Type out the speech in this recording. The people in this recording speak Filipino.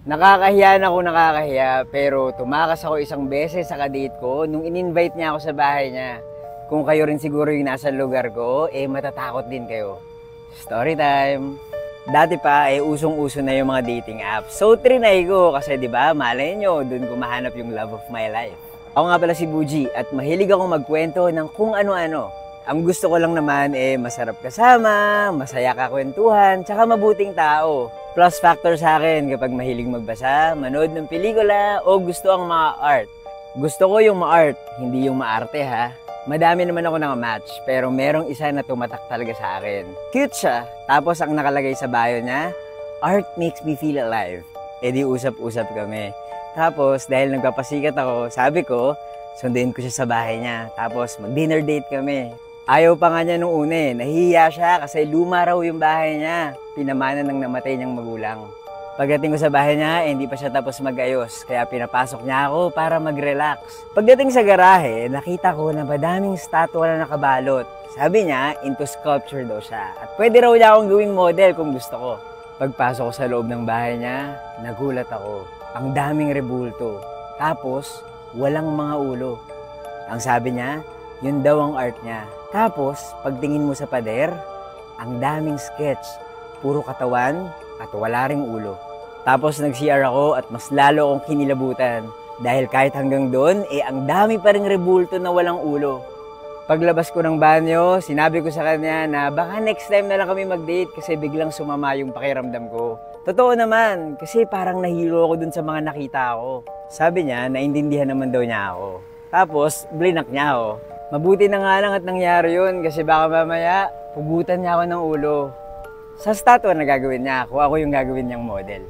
Nakakahiya na ako nakakahiya, pero tumakas ako isang beses sa kadate ko nung in-invite niya ako sa bahay niya. Kung kayo rin siguro yung nasa lugar ko, matatakot din kayo. Story time! Dati pa, usong-uso na yung mga dating apps. So, trinay ko kasi di ba malay nyo, dun ko mahanap yung love of my life. Ako nga pala si Buji at mahilig akong magkwento ng kung ano-ano. Ang gusto ko lang naman masarap kasama, masaya kakwentuhan, tsaka mabuting tao. Plus factor sa akin kapag mahilig magbasa, manood ng pelikula o gusto ang mga art. Gusto ko yung ma-art, hindi yung maarte ha. Madami naman ako naka-match, pero merong isa na tumatak talaga sa akin. Cute siya, tapos ang nakalagay sa bio niya, "Art makes me feel alive." Di usap-usap kami. Tapos dahil nagpapasikat ako, sabi ko, sundin ko siya sa bahay niya. Tapos mag-dinner date kami. Ayaw pa nga niya nung una nahihiya siya kasi luma raw yung bahay niya. Pinamana ng namatay niyang magulang. Pagdating ko sa bahay niya, hindi pa siya tapos mag-ayos, kaya pinapasok niya ako para mag-relax. Pagdating sa garahe, nakita ko na madaming statwa na nakabalot. Sabi niya, into sculpture daw siya. At pwede raw niya akong gawing model kung gusto ko. Pagpasok ko sa loob ng bahay niya, nagulat ako. Ang daming rebulto. Tapos, walang mga ulo. Ang sabi niya, yun daw ang art niya. Tapos, pagtingin mo sa pader, ang daming sketch. Puro katawan at wala ring ulo. Tapos nag-CR ako at mas lalo akong kinilabutan. Dahil kahit hanggang doon, ang dami pa ring rebulto na walang ulo. Paglabas ko ng banyo, sinabi ko sa kanya na baka next time na lang kami mag-date kasi biglang sumama yung pakiramdam ko. Totoo naman, kasi parang nahilo ako dun sa mga nakita ko. Sabi niya, naintindihan naman daw niya ako. Tapos, blinak niya ako. Mabuti na nga lang at nangyari yun kasi baka mamaya, pugutan niya ako ng ulo. Sa statwa na gagawin niya ako yung gagawin niyang model.